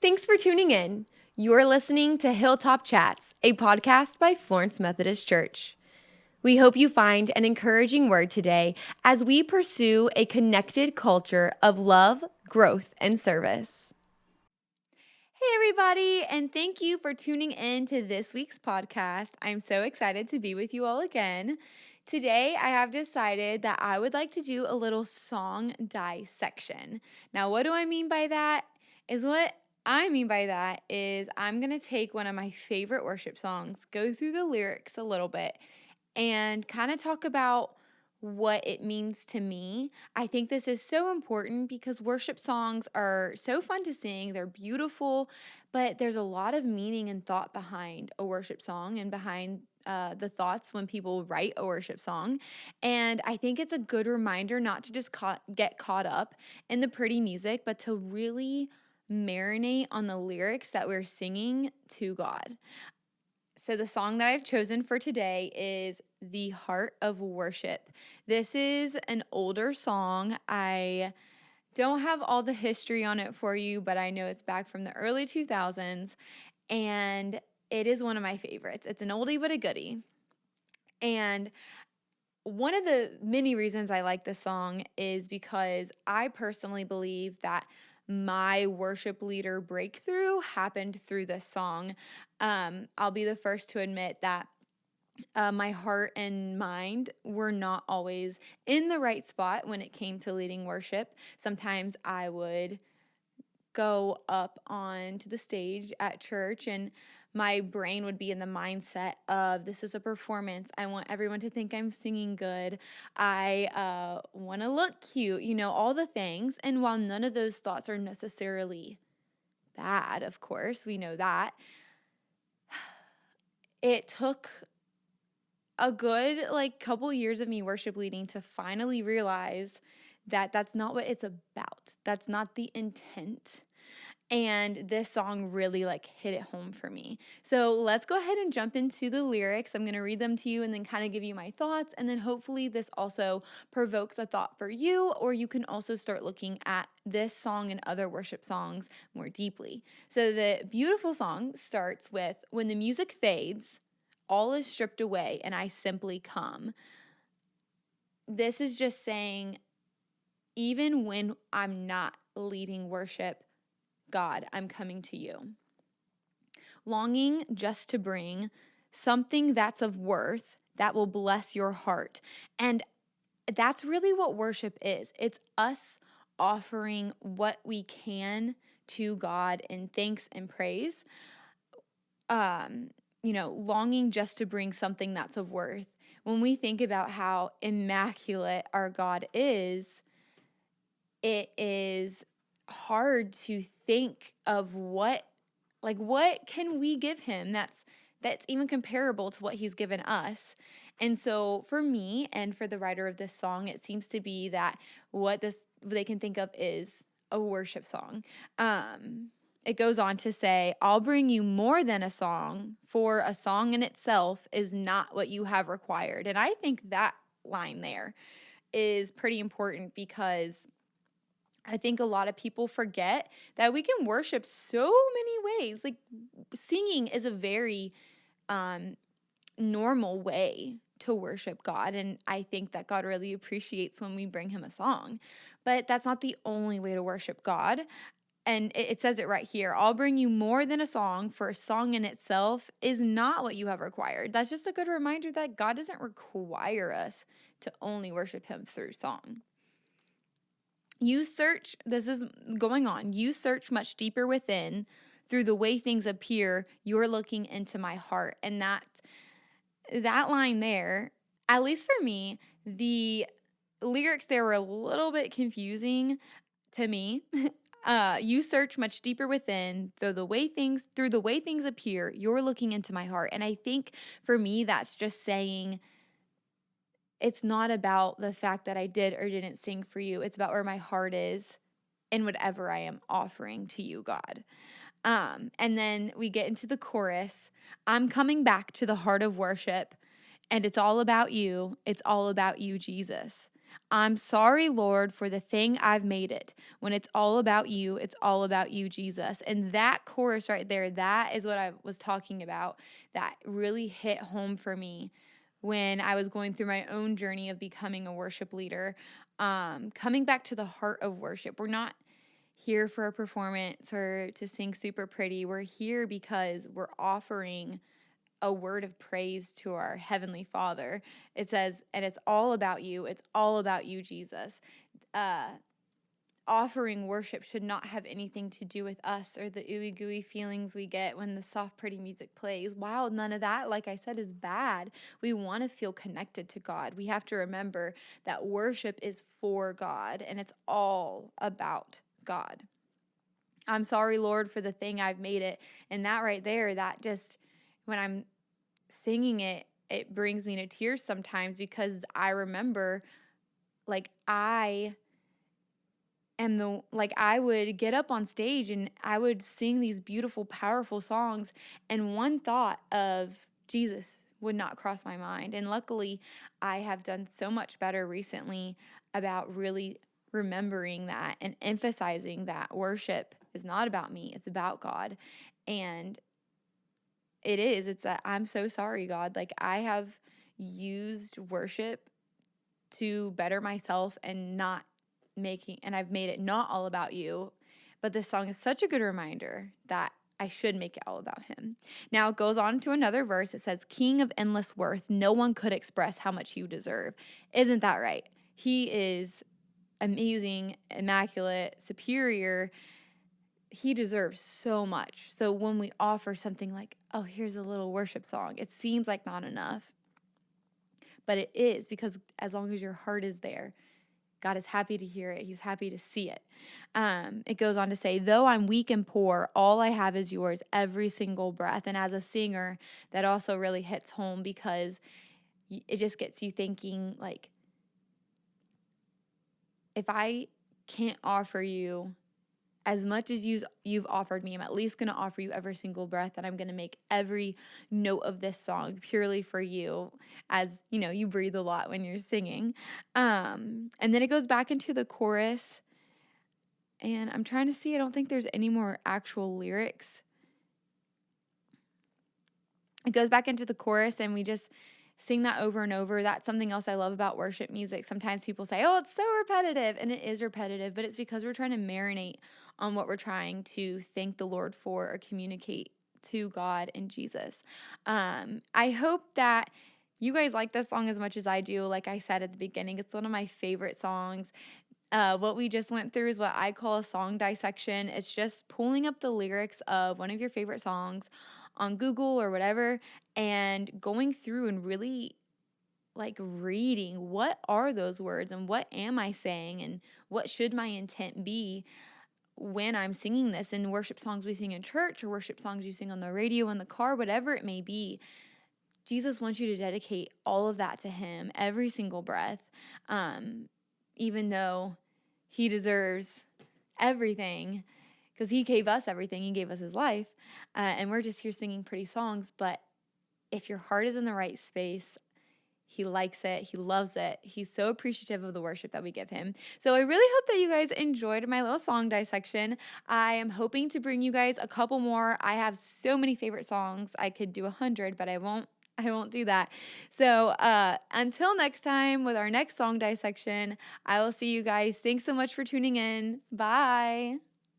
Thanks for tuning in. You're listening to Hilltop Chats, a podcast by Florence Methodist Church. We hope you find an encouraging word today as we pursue a connected culture of love, growth, and service. Hey, everybody, and thank you for tuning in to this week's podcast. I'm so excited to be with you all again. Today, I have decided that I would like to do a little song dissection. Now, what do I mean by that? I'm going to take one of my favorite worship songs, go through the lyrics a little bit, and kind of talk about what it means to me. I think this is so important because worship songs are so fun to sing. They're beautiful, but there's a lot of meaning and thought behind a worship song and behind the thoughts when people write a worship song. And I think it's a good reminder not to just get caught up in the pretty music, but to really marinate on the lyrics that we're singing to God. So the song that I've chosen for today is The Heart of Worship. This is an older song. I don't have all the history on it for you, but I know it's back from the early 2000s, and it is one of my favorites. It's an oldie but a goodie. And one of the many reasons I like this song is because I personally believe that my worship leader breakthrough happened through this song. I'll be the first to admit that my heart and mind were not always in the right spot when it came to leading worship. Sometimes I would go up onto the stage at church and my brain would be in the mindset of this is a performance. I want everyone to think I'm singing good. I want to look cute, all the things. And while none of those thoughts are necessarily bad, of course, we know that, it took a good couple years of me worship leading to finally realize that that's not what it's about. That's not the intent. And this song really hit it home for me. So let's go ahead and jump into the lyrics. I'm going to read them to you and then kind of give you my thoughts. And then hopefully this also provokes a thought for you, or you can also start looking at this song and other worship songs more deeply. So the beautiful song starts with, when the music fades, all is stripped away and I simply come. This is just saying, even when I'm not leading worship, God, I'm coming to you. Longing just to bring something that's of worth that will bless your heart. And that's really what worship is. It's us offering what we can to God in thanks and praise. Longing just to bring something that's of worth. When we think about how immaculate our God is, it is hard to think of what can we give him that's even comparable to what he's given us. And so for me and for the writer of this song, it seems to be that what they can think of is a worship song. It goes on to say, I'll bring you more than a song, for a song in itself is not what you have required. And I think that line there is pretty important, because I think a lot of people forget that we can worship so many ways. Singing is a very normal way to worship God, and I think that God really appreciates when we bring him a song. But that's not the only way to worship God. And it says it right here, I'll bring you more than a song, for a song in itself is not what you have required. That's just a good reminder that God doesn't require us to only worship him through song. This is going on, you search much deeper within, through the way things appear, you're looking into my heart. And that line there, at least for me, the lyrics there were a little bit confusing to me. You search much deeper within, through the way things appear, you're looking into my heart. And I think for me, that's just saying, it's not about the fact that I did or didn't sing for you. It's about where my heart is in whatever I am offering to you, God. And then we get into the chorus. I'm coming back to the heart of worship, and it's all about you. It's all about you, Jesus. I'm sorry, Lord, for the thing I've made it. When it's all about you, it's all about you, Jesus. And that chorus right there, that is what I was talking about. That really hit home for me when I was going through my own journey of becoming a worship leader. Coming back to the heart of worship. We're not here for a performance or to sing super pretty. We're here because we're offering a word of praise to our Heavenly Father. It says, and it's all about you. It's all about you, Jesus. Uh, Offering worship should not have anything to do with us or the ooey gooey feelings we get when the soft, pretty music plays. Wow, none of that, like I said, is bad. We want to feel connected to God. We have to remember that worship is for God and it's all about God. I'm sorry, Lord, for the thing I've made it. And that right there, that just, when I'm singing it, it brings me to tears sometimes because I remember, like, I would get up on stage and I would sing these beautiful, powerful songs, and one thought of Jesus would not cross my mind. And luckily, I have done so much better recently about really remembering that and emphasizing that worship is not about me, it's about God. And it's that I'm so sorry, God. Like, I have used worship to better myself and I've made it not all about you. But this song is such a good reminder that I should make it all about him. Now it goes on to another verse. It says, King of endless worth, no one could express how much you deserve. Isn't that right? He is amazing, immaculate, superior. He deserves so much. So when we offer something like, oh, here's a little worship song, it seems like not enough. But it is, because as long as your heart is there, God is happy to hear it. He's happy to see it. It goes on to say, though I'm weak and poor, all I have is yours, every single breath. And as a singer, that also really hits home because it just gets you thinking, like, if I can't offer you as much as you've offered me, I'm at least going to offer you every single breath, and I'm going to make every note of this song purely for you, as you know, you breathe a lot when you're singing. And then it goes back into the chorus, and I'm trying to see, I don't think there's any more actual lyrics. It goes back into the chorus, and we just sing that over and over. That's something else I love about worship music. Sometimes people say, oh, it's so repetitive, and it is repetitive, but it's because we're trying to marinate on what we're trying to thank the Lord for or communicate to God and Jesus. I hope that you guys like this song as much as I do. Like I said at the beginning, it's one of my favorite songs. What we just went through is what I call a song dissection. It's just pulling up the lyrics of one of your favorite songs on Google or whatever and going through and really like reading what are those words and what am I saying and what should my intent be when I'm singing this. In worship songs we sing in church or worship songs you sing on the radio, in the car, whatever it may be. Jesus wants you to dedicate all of that to him, every single breath, even though he deserves everything because he gave us everything. He gave us his life, and we're just here singing pretty songs. But if your heart is in the right space, he likes it. He loves it. He's so appreciative of the worship that we give him. So I really hope that you guys enjoyed my little song dissection. I am hoping to bring you guys a couple more. I have so many favorite songs. I could do 100, but I won't do that. So until next time with our next song dissection, I will see you guys. Thanks so much for tuning in. Bye.